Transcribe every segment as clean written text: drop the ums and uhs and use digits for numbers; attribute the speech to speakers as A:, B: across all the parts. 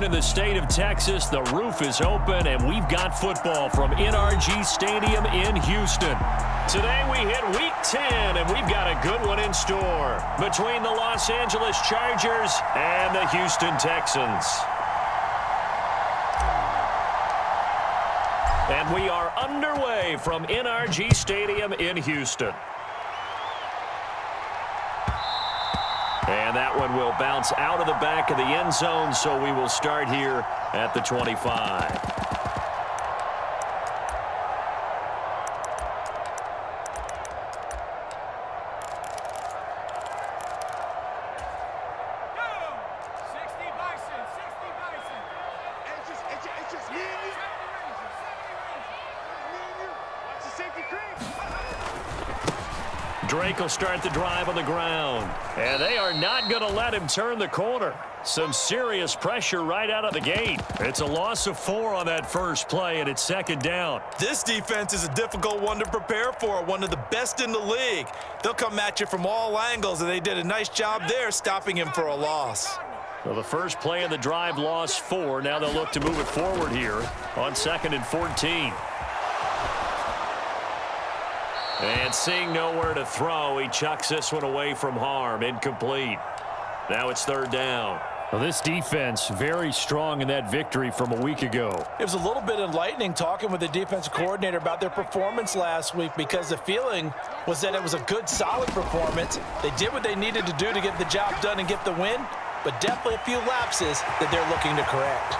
A: In the state of Texas, the roof is open, and we've got football from NRG Stadium in Houston. Today we hit Week 10, and we've got a good one in store between the Los Angeles Chargers and the Houston Texans. And we are underway from NRG Stadium in Houston. And that one will bounce out of the back of the end zone, so we will start here at the 25. Drake will start the drive on the ground. And they are not going to let him turn the corner. Some serious pressure right out of the gate. It's a loss of 4 on that first play, and it's second down.
B: This defense is a difficult one to prepare for, one of the best in the league. They'll come at you from all angles, and they did a nice job there stopping him for a loss.
A: Well, the first play of the drive lost 4. Now they'll look to move it forward here on 2nd and 14. And seeing nowhere to throw, he chucks this one away from harm. Incomplete. Now it's 3rd down. Well, this defense very strong in that victory from a week ago.
B: It was a little bit enlightening talking with the defensive coordinator about their performance last week, because the feeling was that it was a good, solid performance. They did what they needed to do to get the job done and get the win, but definitely a few lapses that they're looking to correct.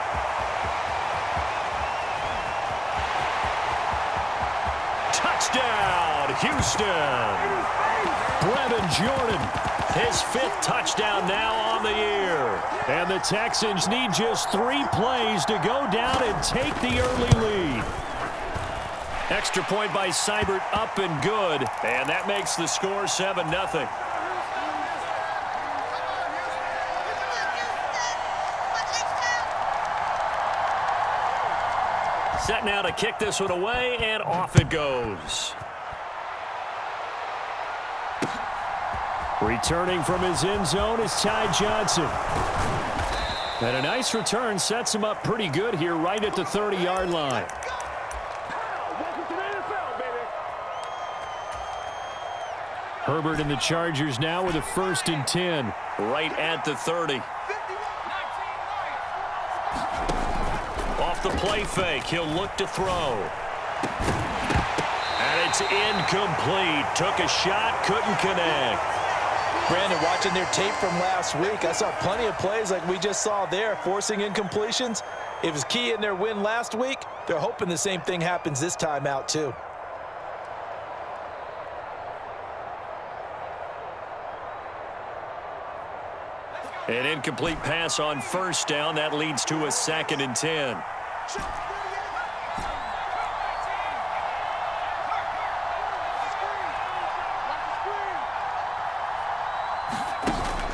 A: Touchdown, Houston. Brevin Jordan, his 5th touchdown now on the year. And the Texans need just 3 plays to go down and take the early lead. Extra point by Seibert, up and good. And that makes the score 7-0. Set now to kick this one away, and off it goes. Returning from his end zone is Ty Johnson. And a nice return sets him up pretty good here right at the 30-yard line. Herbert and the Chargers now with a 1st and 10 right at the 30. Off the play fake, he'll look to throw. And it's incomplete. Took a shot, couldn't connect.
B: Brandon, watching their tape from last week, I saw plenty of plays like we just saw there, forcing incompletions. It was key in their win last week. They're hoping the same thing happens this time out, too.
A: An incomplete pass on 1st down. That leads to a 2nd and 10.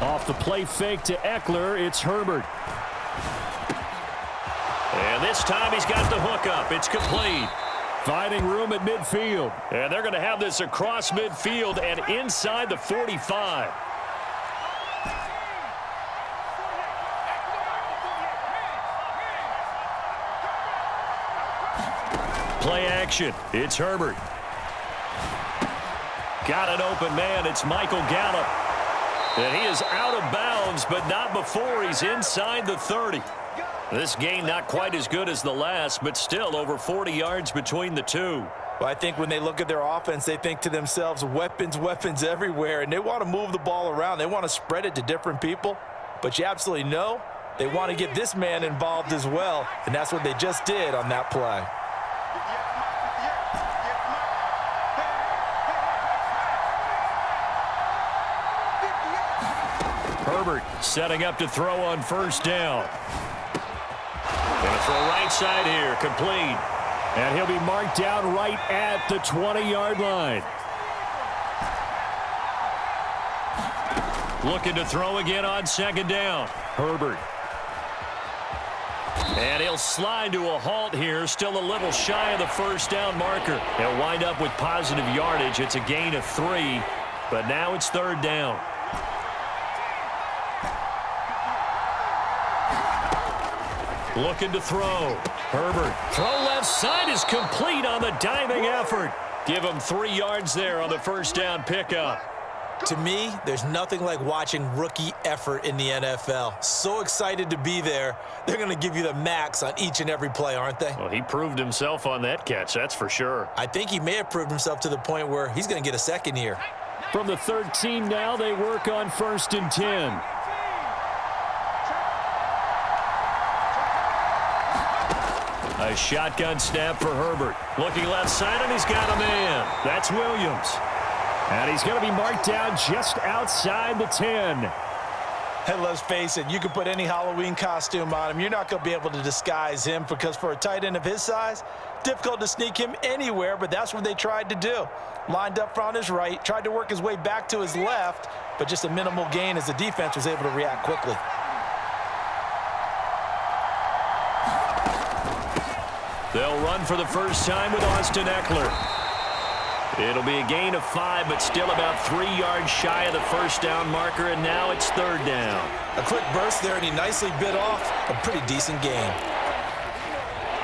A: Off the play fake to Eckler, it's Herbert. And this time he's got the hook up. It's complete. Finding room at midfield. And they're going to have this across midfield and inside the 45. Play action. It's Herbert. Got an open man. It's Michael Gallup. And he is out of bounds, but not before he's inside the 30. This game not quite as good as the last, but still over 40 yards between the two.
B: Well, I think when they look at their offense, they think to themselves, weapons, weapons everywhere, and they want to move the ball around. They want to spread it to different people, but you absolutely know they want to get this man involved as well, and that's what they just did on that play.
A: Herbert setting up to throw on 1st down. Going to throw right side here, complete. And he'll be marked down right at the 20-yard line. Looking to throw again on 2nd down. Herbert. And he'll slide to a halt here, still a little shy of the 1st down marker. He'll wind up with positive yardage. It's a gain of 3, but now it's 3rd down. Looking to throw. Herbert. Throw left side is complete on the diving effort. Give him 3 yards there on the first down pickup.
B: To me, there's nothing like watching rookie effort in the NFL. So excited to be there. They're going to give you the max on each and every play, aren't they?
A: Well, he proved himself on that catch, that's for sure.
B: I think he may have proved himself to the point where he's going to get a second here.
A: From the 13 now, they work on 1st and 10. A shotgun snap for Herbert. Looking left side, and he's got a man. That's Williams. And he's going to be marked down just outside the 10.
B: And let's face it, you can put any Halloween costume on him. You're not going to be able to disguise him because for a tight end of his size, difficult to sneak him anywhere, but that's what they tried to do. Lined up on his right, tried to work his way back to his left, but just a minimal gain as the defense was able to react quickly.
A: They'll run for the first time with Austin Eckler. It'll be a gain of 5, but still about 3 yards shy of the first down marker, and now it's 3rd down.
B: A quick burst there, and he nicely bit off a pretty decent gain.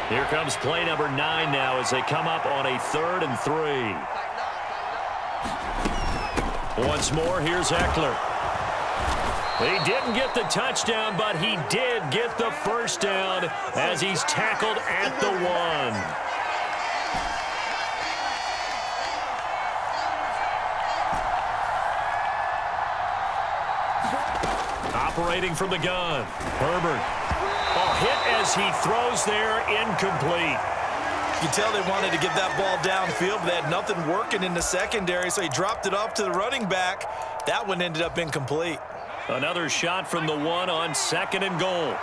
A: Here comes play number 9 now as they come up on a 3rd and 3. Once more, here's Eckler. He didn't get the touchdown, but he did get the first down as he's tackled at the 1. Operating from the gun. Herbert. A hit as he throws there, incomplete.
B: You can tell they wanted to get that ball downfield, but they had nothing working in the secondary, so he dropped it off to the running back. That one ended up incomplete.
A: Another shot from the 1 on 2nd and goal.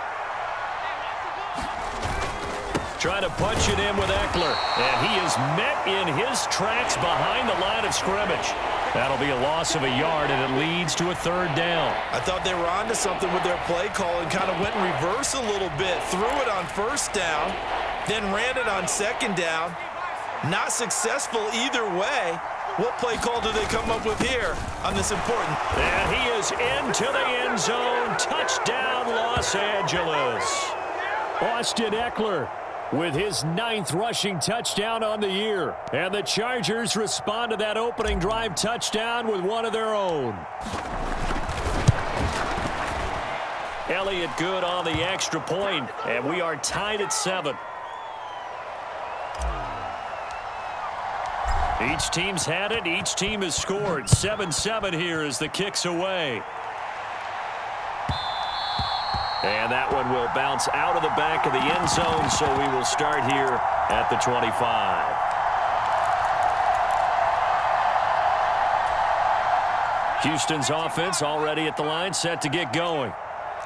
A: Trying to punch it in with Eckler, and he is met in his tracks behind the line of scrimmage. That'll be a loss of a yard, and it leads to a 3rd down.
B: I thought they were onto something with their play call and kind of went in reverse a little bit. Threw it on 1st down, then ran it on 2nd down. Not successful either way. What play call do they come up with here on this important?
A: And he is into the end zone. Touchdown, Los Angeles. Austin Eckler with his 9th rushing touchdown on the year. And the Chargers respond to that opening drive touchdown with one of their own. Elliott good on the extra point, and we are tied at 7. Each team's had it. Each team has scored. 7-7 here as the kick's away. And that one will bounce out of the back of the end zone, so we will start here at the 25. Houston's offense already at the line, set to get going.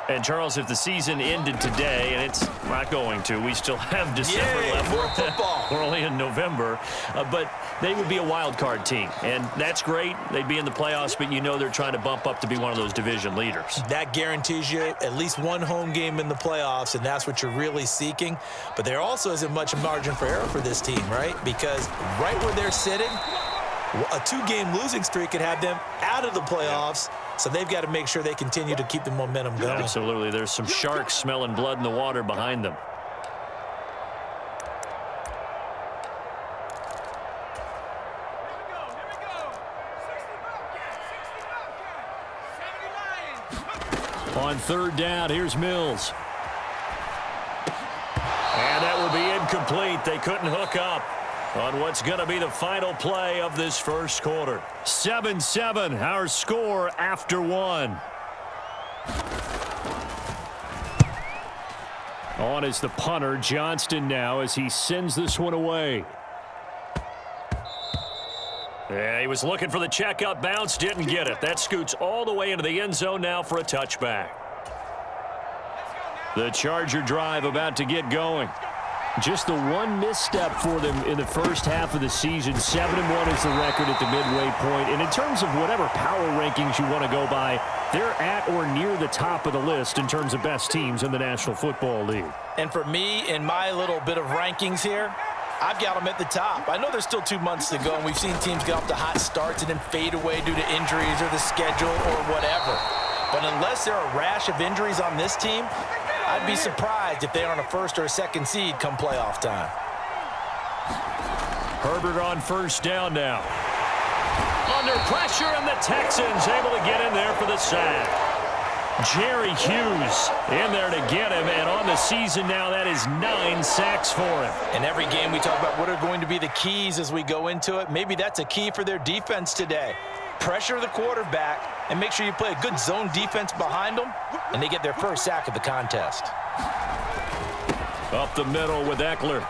A: And, Charles, if the season ended today, and it's not going to, we still have December left.
B: More football.
A: We're only in November. But they would be a wild card team, and that's great. They'd be in the playoffs, but you know they're trying to bump up to be one of those division leaders.
B: That guarantees you at least one home game in the playoffs, and that's what you're really seeking. But there also isn't much margin for error for this team, right? Because right where they're sitting, a 2-game losing streak could have them out of the playoffs. So they've got to make sure they continue to keep the momentum going.
A: Absolutely. There's some sharks smelling blood in the water behind them. On 3rd down, here's Mills. And that will be incomplete. They couldn't hook up on what's going to be the final play of this first quarter. 7-7, our score after 1. On is the punter, Johnston, now as he sends this one away. Yeah, he was looking for the checkout bounce, didn't get it. That scoots all the way into the end zone now for a touchback. The Charger drive about to get going. Just the one misstep for them in the first half of the season. 7-1 is the record at the midway point. And in terms of whatever power rankings you want to go by, they're at or near the top of the list in terms of best teams in the National Football League.
B: And for me, in my little bit of rankings here, I've got them at the top. I know there's still 2 months to go, and we've seen teams get off to hot starts and then fade away due to injuries or the schedule or whatever. But unless there are a rash of injuries on this team, I'd be surprised if they aren't a first or a second seed come playoff time.
A: Herbert on first down now. Under pressure, and the Texans able to get in there for the sack. Jerry Hughes in there to get him, and on the season now, that is 9 sacks for him.
B: In every game, we talk about what are going to be the keys as we go into it. Maybe that's a key for their defense today. Pressure the quarterback and make sure you play a good zone defense behind them, and they get their first sack of the contest.
A: Up the middle with Eckler.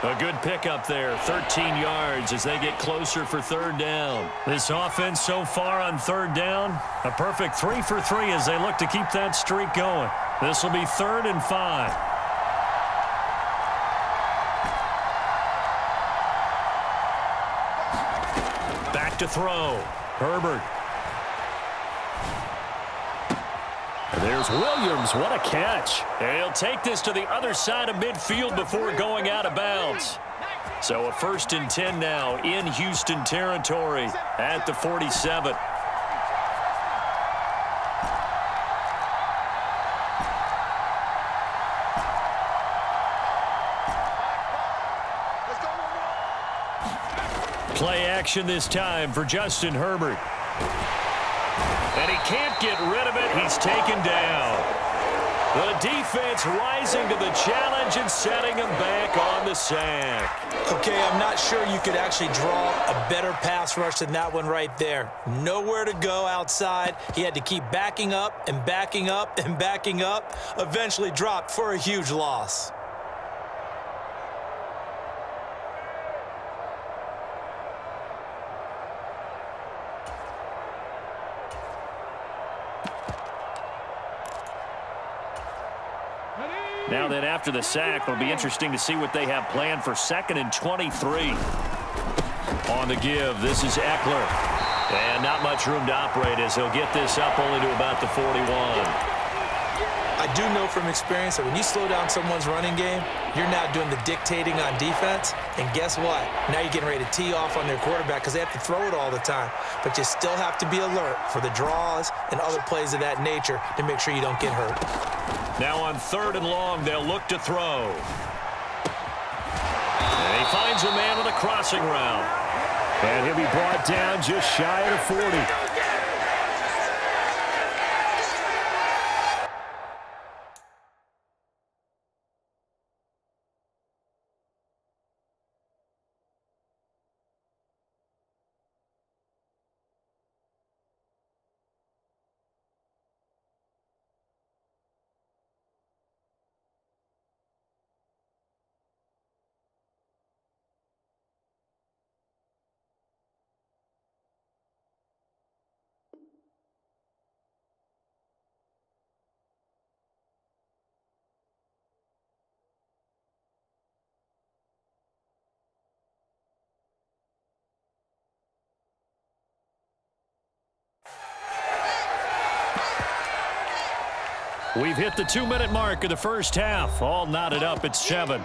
A: A good pickup there, 13 yards as they get closer for third down. This offense so far on third down, a perfect 3 for 3 as they look to keep that streak going. This will be 3rd and 5. Back to throw. Herbert. There's Williams. What a catch. And he'll take this to the other side of midfield before going out of bounds. So a 1st and 10 now in Houston territory at the 47. Play action this time for Justin Herbert. And he can't get rid of it. He's taken down. The defense rising to the challenge and setting him back on the sack.
B: Okay, I'm not sure you could actually draw a better pass rush than that one right there. Nowhere to go outside. He had to keep backing up and backing up and backing up. Eventually dropped for a huge loss.
A: Now then, after the sack, it'll be interesting to see what they have planned for 2nd and 23. On the give, this is Eckler. And not much room to operate as he'll get this up only to about the 41.
B: I do know from experience that when you slow down someone's running game, you're now doing the dictating on defense. And guess what? Now you're getting ready to tee off on their quarterback because they have to throw it all the time. But you still have to be alert for the draws and other plays of that nature to make sure you don't get hurt.
A: Now on 3rd and long, they'll look to throw. And he finds a man with a crossing route. And he'll be brought down just shy of the 40. We've hit the 2-minute mark of the first half. All knotted up at 7.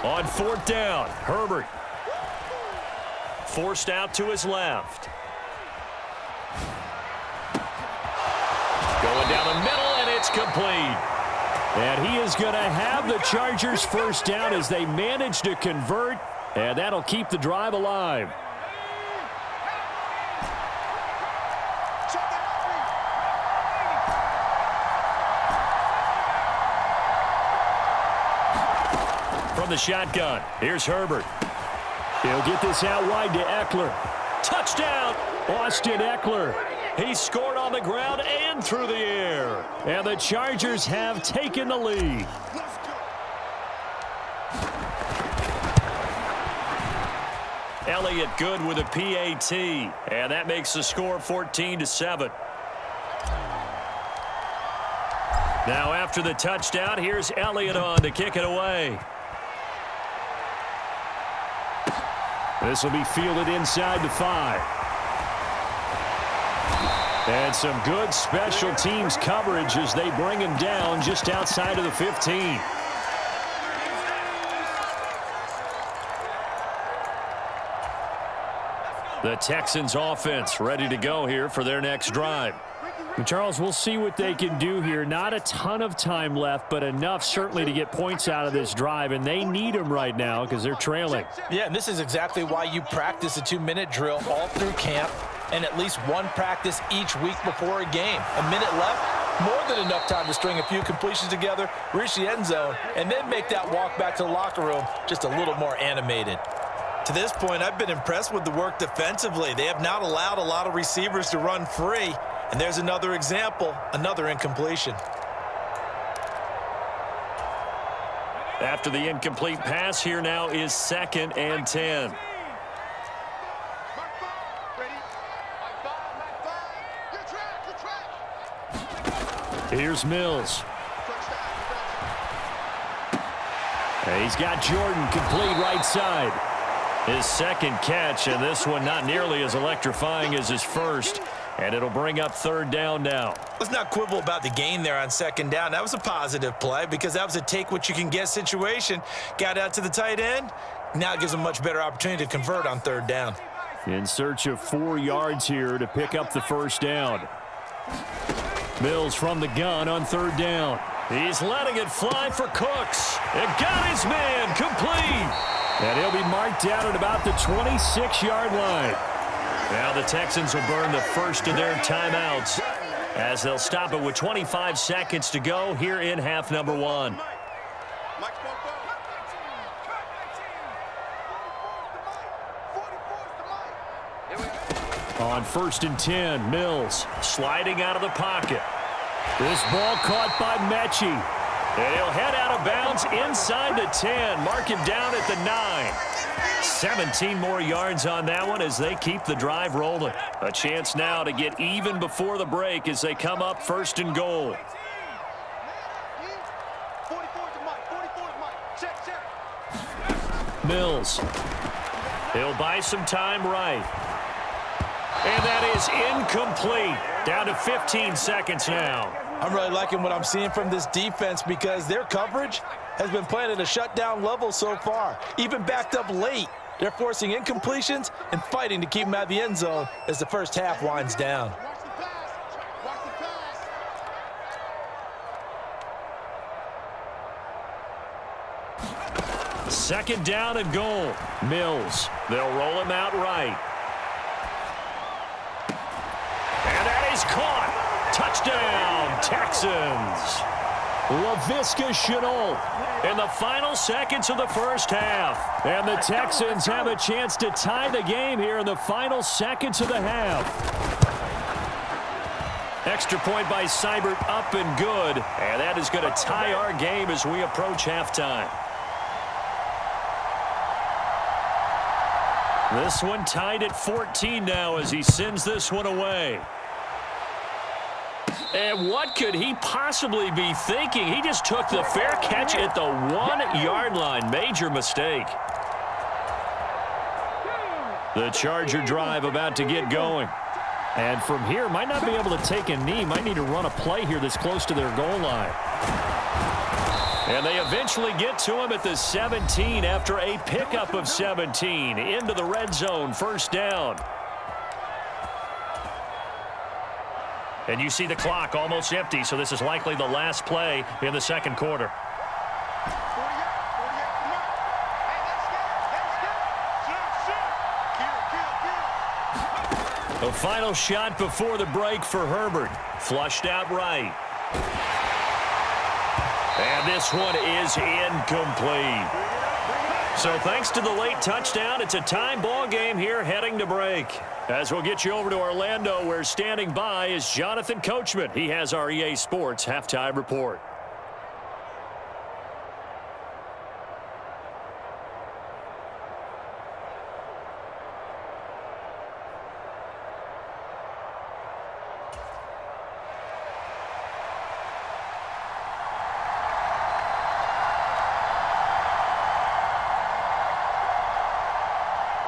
A: On 4th down, Herbert. Forced out to his left. Going down the middle, and it's complete. And he is going to have the Chargers first down as they manage to convert, and that'll keep the drive alive. From the shotgun, here's Herbert. He'll get this out wide to Eckler. Touchdown, Austin Eckler. He scored on the ground and through the air. And the Chargers have taken the lead. Elliott good with a PAT. And that makes the score 14-7. Now after the touchdown, here's Elliott on to kick it away. This will be fielded inside the 5. And some good special teams coverage as they bring him down just outside of the 15. The Texans offense ready to go here for their next drive.
C: And Charles, we'll see what they can do here. Not a ton of time left, but enough certainly to get points out of this drive, and they need them right now because they're trailing.
B: Yeah, and this is exactly why you practice a 2-minute drill all through camp and at least one practice each week before a game. A minute left, more than enough time to string a few completions together, reach the end zone, and then make that walk back to the locker room just a little more animated. To this point, I've been impressed with the work defensively. They have not allowed a lot of receivers to run free. And there's another example, another incompletion.
A: After the incomplete pass, here now is 2nd and 10. Here's Mills. And he's got Jordan complete right side. His second catch, and this one not nearly as electrifying as his first. And it'll bring up 3rd down now.
B: Let's not quibble about the gain there on 2nd down. That was a positive play because that was a take-what-you-can-get situation. Got out to the tight end. Now it gives them a much better opportunity to convert on 3rd down.
C: In search of 4 yards here to pick up the 1st down. Mills from the gun on 3rd down.
A: He's letting it fly for Cooks. It got his man complete.
C: And he'll be marked down at about the 26-yard line.
A: Now the Texans will burn the first of their timeouts as they'll stop it with 25 seconds to go here in half number 1.
C: On 1st and 10, Mills sliding out of the pocket. This ball caught by Mechie.
A: And he'll head out of bounds inside the 10. Mark him down at the 9. 17 more yards on that one as they keep the drive rolling. A chance now to get even before the break as they come up 1st and goal.
C: Mills.
A: He'll buy some time right. And that is incomplete. Down to 15 seconds now.
B: I'm really liking what I'm seeing from this defense because their coverage has been playing at a shutdown level so far. Even backed up late, they're forcing incompletions and fighting to keep them out of the end zone as the first half winds down.
A: Second down and goal. Mills. They'll roll him out right. And that is caught. Touchdown, Texans.
C: Laviska Shenault
A: In the final seconds of the first half.
C: And the Texans have a chance to tie the game here in the final seconds of the half.
A: Extra point by Seibert, up and good. And that is going to tie our game as we approach halftime. This one tied at 14 now as he sends this one away. And what could he possibly be thinking? He just took the fair catch at the 1-yard line. Major mistake. The Charger drive about to get going.
C: And from here, might not be able to take a knee. Might need to run a play here that's close to their goal line.
A: And they eventually get to him at the 17 after a pickup of 17. Into the red zone, first down. And you see the clock almost empty, so this is likely the last play in the second quarter. The final shot before the break for Herbert. Flushed out right. And this one is incomplete. So thanks to the late touchdown, it's a time ball game here heading to break. As we'll get you over to Orlando, where standing by is Jonathan Coachman. He has our EA Sports halftime report.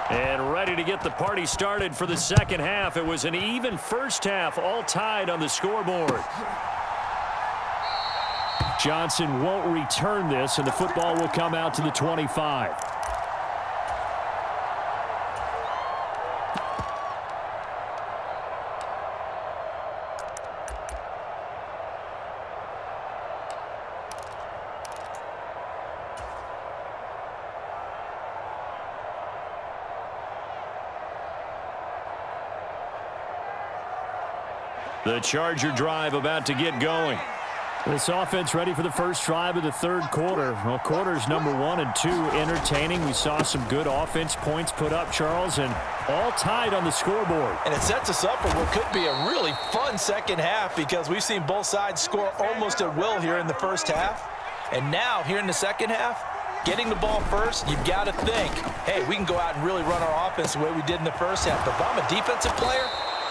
A: And ready to get the party started for the second half. It was an even first half, all tied on the scoreboard. Johnson won't return this, and the football will come out to the 25. The Charger drive about to get going. This offense ready for the first drive of the third quarter. Well, quarters number 1 and 2 entertaining. We saw some good offense points put up, Charles, and all tied on the scoreboard.
B: And it sets us up for what could be a really fun second half because we've seen both sides score almost at will here in the first half. And now, here in the second half, getting the ball first, you've got to think, hey, we can go out and really run our offense the way we did in the first half. But if I'm a defensive player,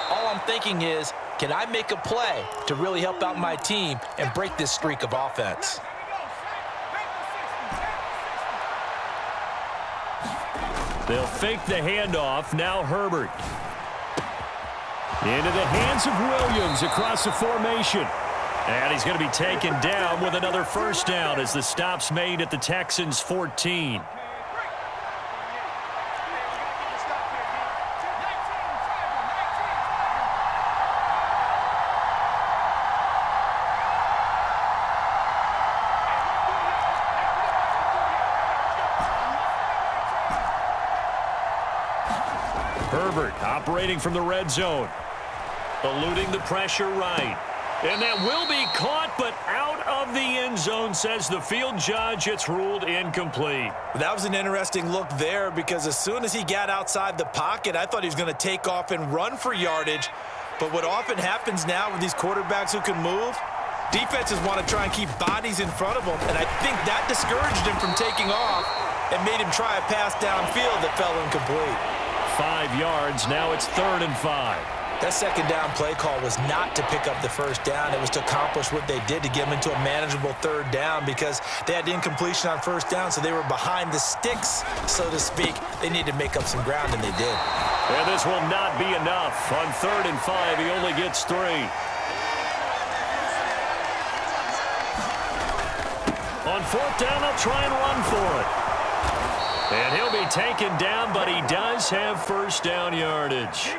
B: all I'm thinking is, can I make a play to really help out my team and break this streak of offense?
A: They'll fake the handoff. Now Herbert. Into the hands of Williams across the formation. And he's going to be taken down with another first down as the stop's made at the Texans' 14. Herbert operating from the red zone. Eluding the pressure right. And that will be caught, but out of the end zone, says the field judge. It's ruled incomplete.
B: That was an interesting look there because as soon as he got outside the pocket, I thought he was going to take off and run for yardage. But what often happens now with these quarterbacks who can move, defenses want to try and keep bodies in front of them. And I think that discouraged him from taking off and made him try a pass downfield that fell incomplete.
A: 5 yards. Now it's 3rd and 5.
B: That second down play call was not to pick up the first down. It was to accomplish what they did to get them into a manageable 3rd down because they had incompletion on first down, so they were behind the sticks, so to speak. They needed to make up some ground, and they did.
A: And this will not be enough. On 3rd and 5, he only gets 3. On 4th down, they'll try and run for it. And he'll be taken down, but he does have first down yardage.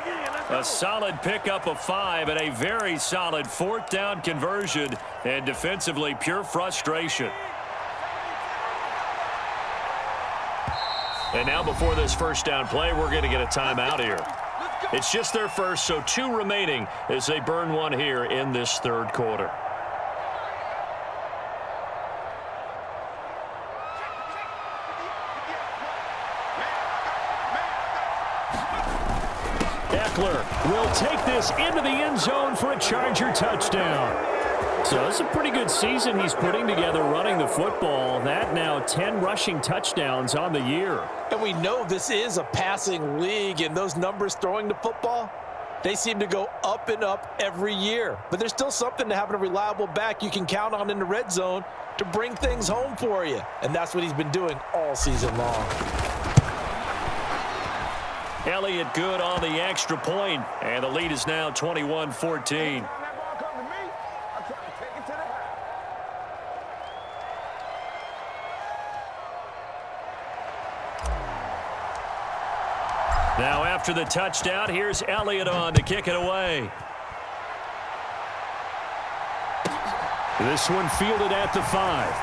A: A solid pickup of 5 and a very solid 4th down conversion, and defensively pure frustration. And now before this first down play, we're going to get a timeout here. It's just their first, so 2 remaining as they burn one here in this third quarter. Will take this into the end zone for a Charger touchdown. So it's a pretty good season he's putting together running the football. That now 10 rushing touchdowns on the year.
B: And we know this is a passing league, and those numbers throwing the football, they seem to go up and up every year. But there's still something to having a reliable back you can count on in the red zone to bring things home for you. And that's what he's been doing all season long.
A: Elliott good on the extra point, and the lead is now 21-14. Now after the touchdown, here's Elliott on to kick it away. This one fielded at the 5.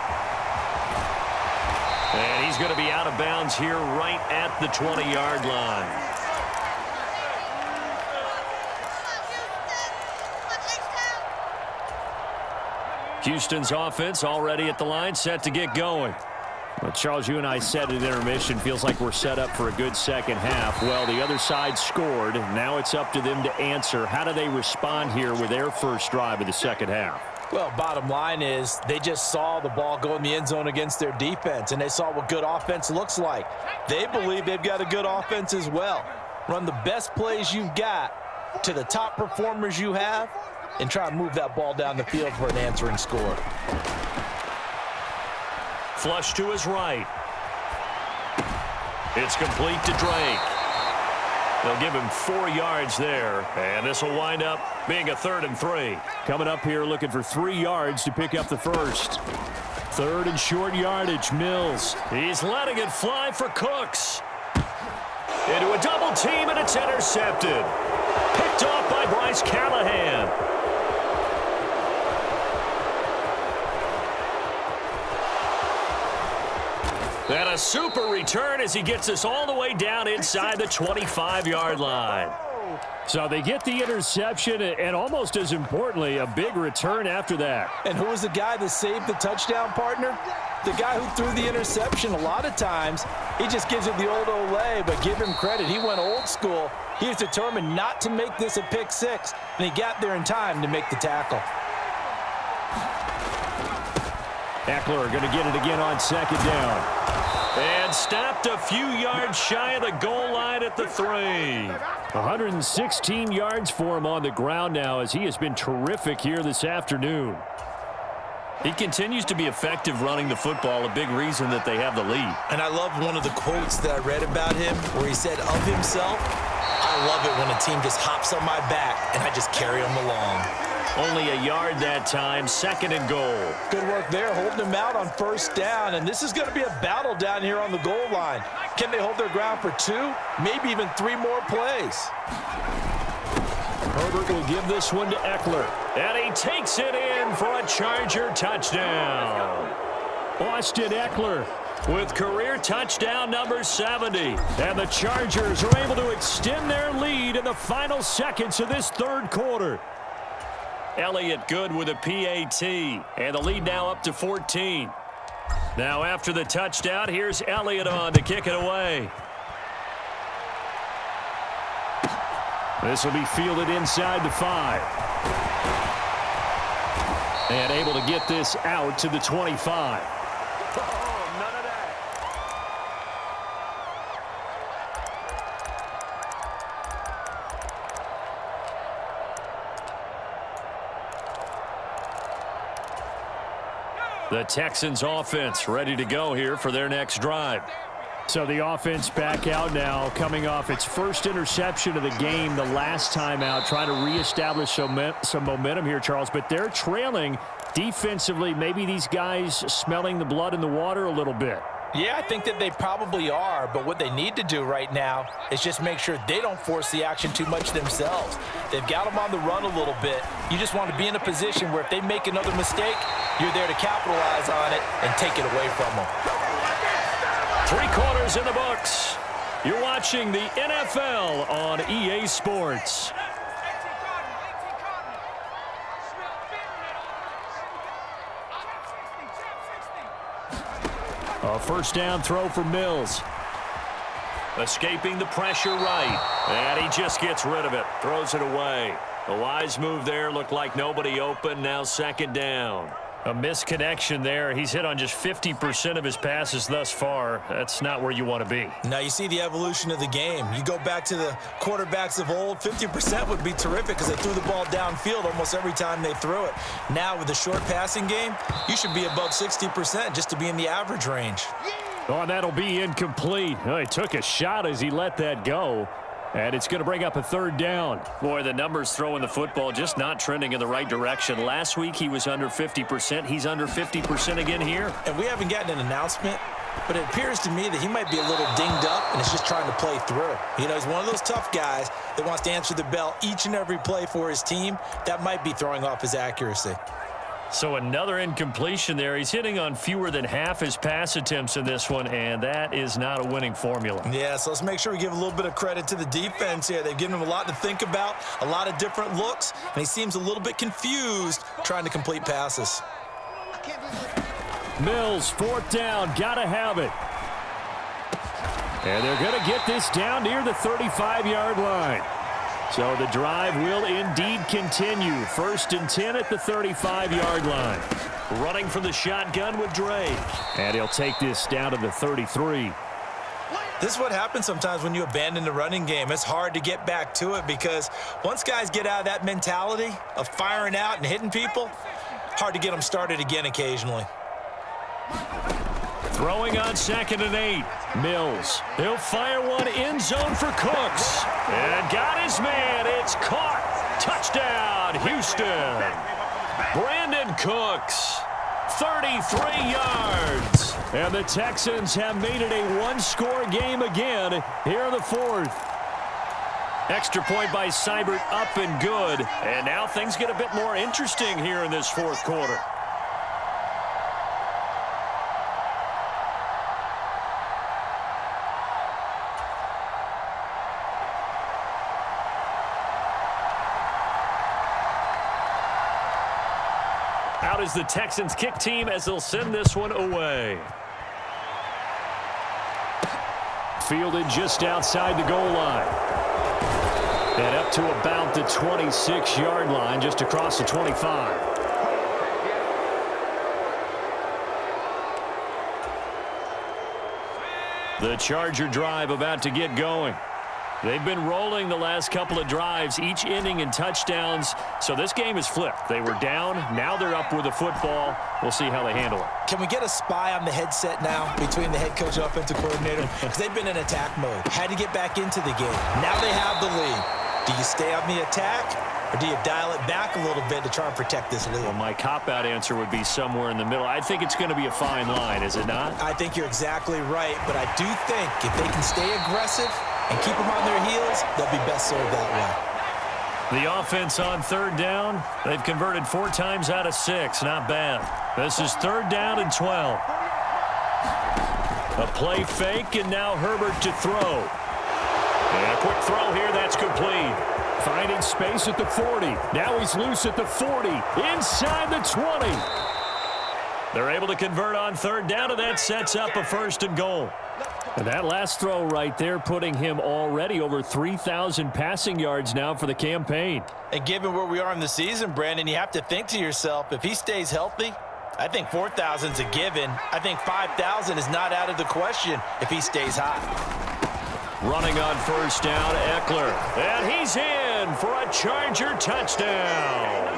A: And he's going to be out of bounds here right at the 20-yard line. Houston's offense already at the line, set to get going. Well, Charles, you and I said at intermission, feels like we're set up for a good second half. Well, the other side scored. Now it's up to them to answer. How do they respond here with their first drive of the second half?
B: Well, bottom line is they just saw the ball go in the end zone against their defense, and they saw what good offense looks like. They believe they've got a good offense as well. Run the best plays you've got to the top performers you have, and try and move that ball down the field for an answering score.
A: Flush to his right. It's complete to Drake. They'll give him 4 yards there, and this will wind up being a 3rd and 3.
C: Coming up here looking for 3 yards to pick up the first. 3rd and short yardage, Mills.
A: He's letting it fly for Cooks. Into a double team, and it's intercepted. Picked off by Bryce Callahan. And a super return as he gets us all the way down inside the 25-yard line.
C: So they get the interception, and almost as importantly, a big return after that.
B: And who was the guy that saved the touchdown, partner? The guy who threw the interception. A lot of times, he just gives it the old Olay, but give him credit. He went old school. He was determined not to make this a pick six, and he got there in time to make the tackle.
C: Eckler going to get it again on 2nd down.
A: And stopped a few yards shy of the goal line at the 3.
C: 116 yards for him on the ground now, as he has been terrific here this afternoon.
A: He continues to be effective running the football, a big reason that they have the lead.
B: And I love one of the quotes that I read about him where he said of himself, "I love it when a team just hops on my back and I just carry them along."
A: Only a yard that time, 2nd and goal.
B: Good work there, holding him out on 1st down, and this is going to be a battle down here on the goal line. Can they hold their ground for 2, maybe even 3 more plays?
C: Herbert will give this one to Eckler.
A: And he takes it in for a Charger touchdown.
C: Austin Eckler
A: with career touchdown number 70.
C: And the Chargers are able to extend their lead in the final seconds of this 3rd quarter.
A: Elliott good with a PAT, and the lead now up to 14. Now after the touchdown, here's Elliott on to kick it away.
C: This will be fielded inside the 5. And able to get this out to the 25.
A: The Texans offense ready to go here for their next drive.
C: So the offense back out now, coming off its first interception of the game the last time out, trying to reestablish some momentum here, Charles. But they're trailing defensively. Maybe these guys smelling the blood in the water a little bit.
B: Yeah, I think that they probably are, but what they need to do right now is just make sure they don't force the action too much themselves. They've got them on the run a little bit. You just want to be in a position where if they make another mistake, you're there to capitalize on it and take it away from them.
A: 3 quarters in the books. You're watching the NFL on EA Sports.
C: A 1st down throw for Mills.
A: Escaping the pressure right. And he just gets rid of it. Throws it away. A wise move there. Looked like nobody open. Now 2nd down.
C: A misconnection there. He's hit on just 50% of his passes thus far. That's not where you want to be.
B: Now you see the evolution of the game. You go back to the quarterbacks of old, 50% would be terrific because they threw the ball downfield almost every time they threw it. Now with the short passing game, you should be above 60% just to be in the average range.
C: Oh, and that'll be incomplete. Oh, he took a shot as he let that go. And it's going to bring up a 3rd down.
A: Boy, the numbers throwing the football just not trending in the right direction. Last week he was under 50%. He's under 50% again here.
B: And we haven't gotten an announcement, but it appears to me that he might be a little dinged up and is just trying to play through. You know, he's one of those tough guys that wants to answer the bell each and every play for his team. That might be throwing off his accuracy.
C: So another incompletion there. He's hitting on fewer than half his pass attempts in this one, and that is not a winning formula.
B: Yeah, so let's make sure we give a little bit of credit to the defense here. They've given him a lot to think about, a lot of different looks, and he seems a little bit confused trying to complete passes.
C: Mills, 4th down, gotta have it. And they're gonna get this down near the 35-yard line. So the drive will indeed continue. 1st and 10 at the 35-yard line.
A: Running from the shotgun with Drake.
C: And he'll take this down to the 33.
B: This is what happens sometimes when you abandon the running game. It's hard to get back to it because once guys get out of that mentality of firing out and hitting people, hard to get them started again occasionally.
A: Throwing on 2nd and 8. Mills, he'll fire one end zone for Cooks. And got his man. It's caught. Touchdown, Houston. Brandon Cooks, 33 yards. And the Texans have made it a one-score game again here in the fourth. Extra point by Seibert, up and good. And now things get a bit more interesting here in this fourth quarter. Out is the Texans kick team as they'll send this one away. Fielded just outside the goal line. And up to about the 26-yard line, just across the 25. The Charger drive about to get going. They've been rolling the last couple of drives, each inning in touchdowns. So this game is flipped. They were down. Now they're up with the football. We'll see how they handle it.
B: Can we get a spy on the headset now between the head coach and offensive coordinator? Because they've been in attack mode. Had to get back into the game. Now they have the lead. Do you stay on the attack, or do you dial it back a little bit to try and protect this lead?
A: Well, my cop-out answer would be somewhere in the middle. I think it's going to be a fine line, is it not?
B: I think you're exactly right, but I do think if they can stay aggressive and keep them on their heels, they'll be best served that way.
A: The offense on third down, they've converted 4 times out of 6. Not bad. This is third down and 12. A play fake, and now Herbert to throw. And a quick throw here, that's complete. Finding space at the 40. Now he's loose at the 40. Inside the 20. They're able to convert on third down, and that sets up a first and goal. And that last throw right there putting him already over 3,000 passing yards now for the campaign.
B: And given where we are in the season, Brandon, you have to think to yourself, if he stays healthy, I think 4,000 is a given. I think 5,000 is not out of the question if he stays hot.
A: Running on first down, Eckler. And he's in for a Charger touchdown.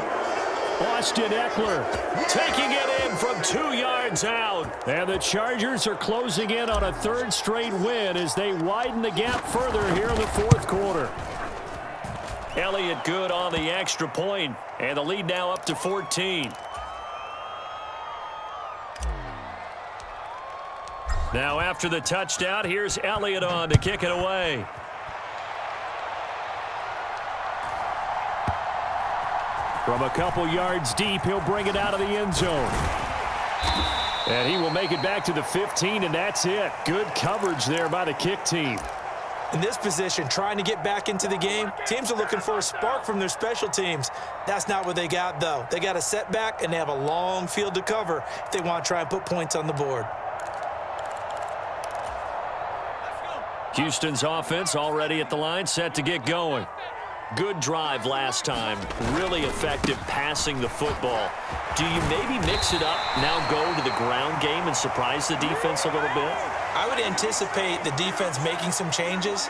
A: Austin Eckler taking it in from 2 yards out. And the Chargers are closing in on a third straight win as they widen the gap further here in the fourth quarter. Elliott good on the extra point, and the lead now up to 14. Now after the touchdown, here's Elliott on to kick it away. From a couple yards deep, he'll bring it out of the end zone. And he will make it back to the 15, and that's it. Good coverage there by the kick team.
B: In this position, trying to get back into the game, teams are looking for a spark from their special teams. That's not what they got, though. They got a setback, and they have a long field to cover if they want to try and put points on the board.
A: Houston's offense already at the line, set to get going. Good drive last time. Really effective passing the football. Do you maybe mix it up, now go to the ground game and surprise the defense a little bit?
B: I would anticipate the defense making some changes,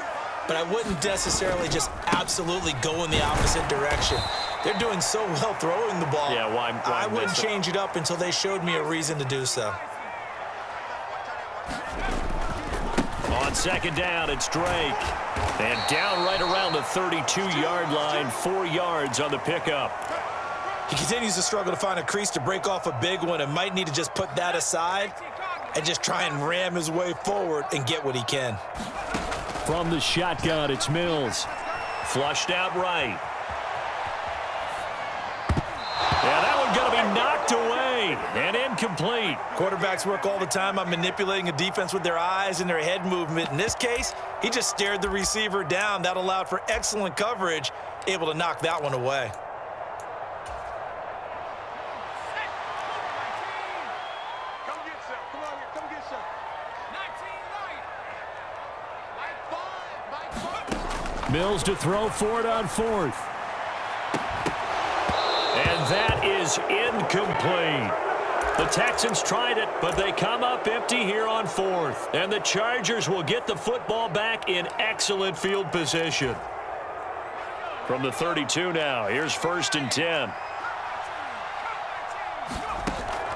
B: but I wouldn't necessarily just absolutely go in the opposite direction. They're doing so well throwing the ball.
A: Yeah, why
B: I wouldn't change it up until they showed me a reason to do so.
A: On second down, it's Drake. And down right around the 32-yard line, 4 yards on the pickup.
B: He continues to struggle to find a crease to break off a big one and might need to just put that aside and just try and ram his way forward and get what he can.
A: From the shotgun, it's Mills. Flushed out right. Yeah, that one's going to be knocked away and incomplete.
B: Quarterbacks work all the time on manipulating a defense with their eyes and their head movement. In this case, he just stared the receiver down. That allowed for excellent coverage, able to knock that one away.
A: Mills to throw for it on fourth. And that is incomplete. The Texans tried it, but they come up empty here on fourth. And the Chargers will get the football back in excellent field position. From the 32 now, here's first and 10.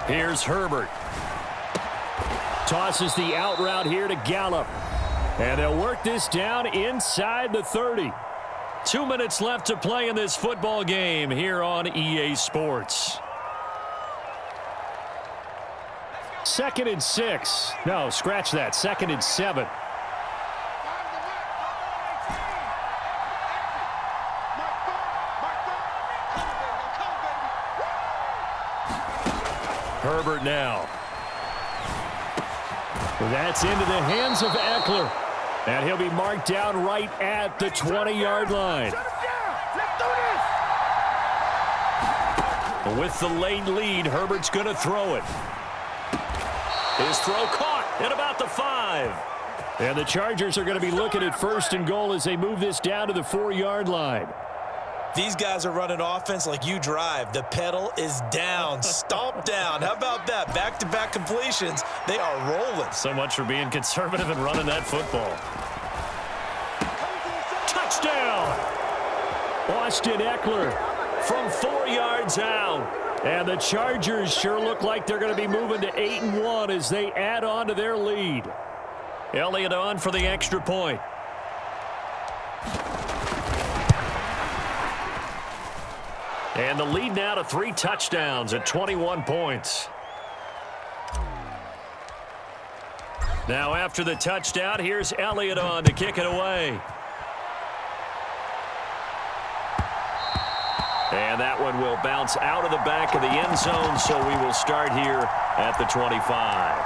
A: Here's Herbert.
C: tosses the out route here to Gallup. And they'll work this down inside the 30. 2 minutes left to play in this football game here on EA Sports. 2nd and 6. No, scratch that. 2nd and 7. Herbert now. That's into the hands of Eckler. And he'll be marked down right at the 20-yard line. With the late lead, Herbert's going to throw it. His throw caught at about the 5. And the Chargers are going to be looking at 1st and goal as they move this down to the 4-yard line.
B: These guys are running offense like you drive. The pedal is down, stomp down. How about that? Back-to-back completions. They are rolling.
C: So much for being conservative and running that football. Touchdown! Austin Eckler from 4 yards out. And the Chargers sure look like they're going to be moving to 8-1 as they add on to their lead. Elliott on for the extra point. And the lead now to 3 touchdowns at 21 points. Now after the touchdown, here's Elliott on to kick it away. And that one will bounce out of the back of the end zone, so we will start here at the 25.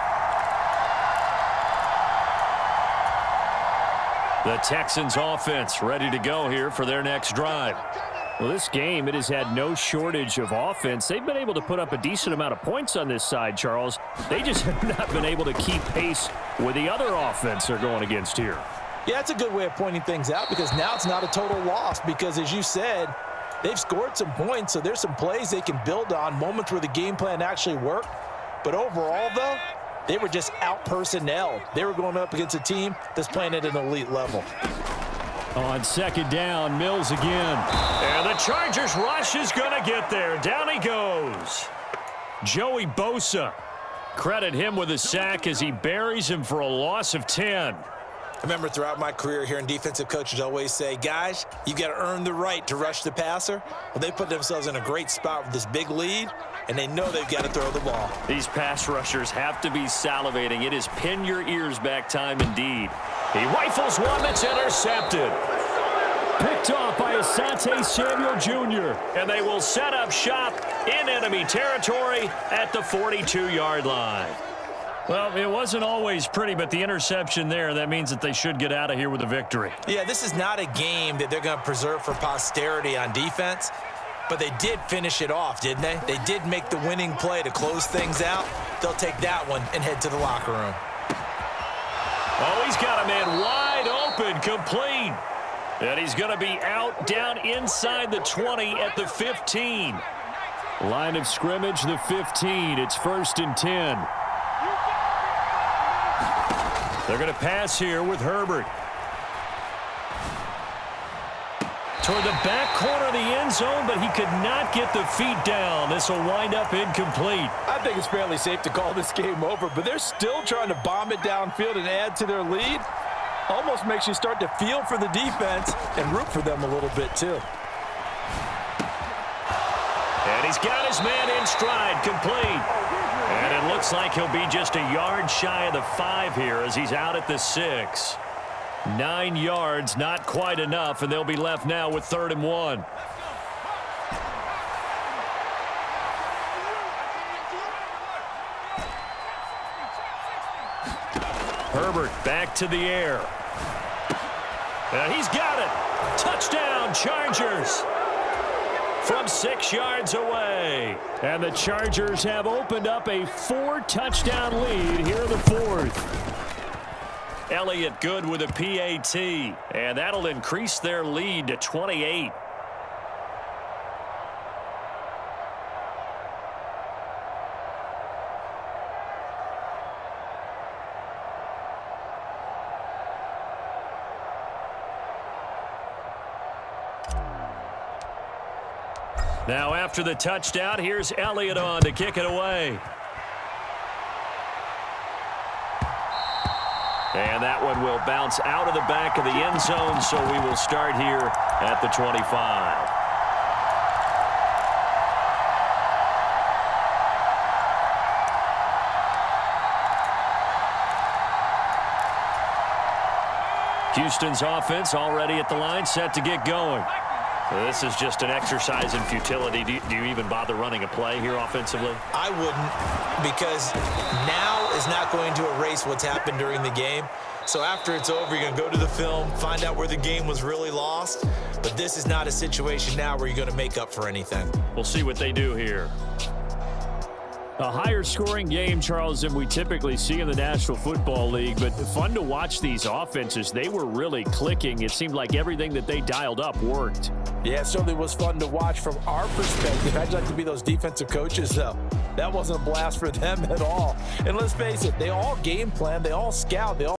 C: The Texans offense ready to go here for their next drive. Well, this game, it has had no shortage of offense. They've been able to put up a decent amount of points on this side, Charles. They just have not been able to keep pace with the other offense they're going against here.
B: Yeah, that's a good way of pointing things out because now it's not a total loss because, as you said, they've scored some points, so there's some plays they can build on, moments where the game plan actually worked. But overall, though, they were just out-personnel. They were going up against a team that's playing at an elite level.
C: On 2nd down, Mills again. And the Chargers rush is going to get there. Down he goes. Joey Bosa. Credit him with a sack as he buries him for a loss of 10.
B: I remember throughout my career hearing defensive coaches always say, guys, you've got to earn the right to rush the passer. Well, they put themselves in a great spot with this big lead, and they know they've got to throw the ball.
C: These pass rushers have to be salivating. It is pin your ears back time indeed. He rifles one that's intercepted. Picked off by Asante Samuel Jr. And they will set up shop in enemy territory at the 42-yard line. Well, it wasn't always pretty, but the interception there, that means that they should get out of here with a victory.
B: Yeah, this is not a game that they're going to preserve for posterity on defense, but they did finish it off, didn't they? They did make the winning play to close things out. They'll take that one and head to the locker room.
C: Oh, he's got a man wide open, complete. And he's going to be out down inside the 20 at the 15. Line of scrimmage, the 15. It's 1st and 10. They're going to pass here with Herbert. Toward the back corner of the end zone, but he could not get the feet down. This will wind up incomplete.
B: I think it's fairly safe to call this game over, but they're still trying to bomb it downfield and add to their lead. Almost makes you start to feel for the defense and root for them a little bit, too.
C: And he's got his man in stride, complete. And it looks like he'll be just a yard shy of the 5 here as he's out at the 6. 9 yards, not quite enough, and they'll be left now with 3rd and 1. Herbert back to the air. And he's got it. Touchdown, Chargers. From 6 yards away. And the Chargers have opened up a 4-touchdown lead here in the 4th. Elliott good with a PAT. And that'll increase their lead to 28. Now after the touchdown, here's Elliott on to kick it away.
A: And that one will bounce out of the back of the end zone, so we will start here at the 25. Houston's offense already at the line, set to get going. So this is just an exercise in futility. Do you even bother running a play here offensively?
B: I wouldn't, because now is not going to erase what's happened during the game. So after it's over, you're going to go to the film, find out where the game was really lost. But this is not a situation now where you're going to make up for anything.
A: We'll see what they do here.
C: A higher scoring game, Charles, than we typically see in the National Football League, but fun to watch these offenses. They were really clicking. It seemed like everything that they dialed up worked.
B: Yeah, it certainly was fun to watch from our perspective. How'd you like to be those defensive coaches, though? That wasn't a blast for them at all. And let's face it, they all game plan, they all scout, they all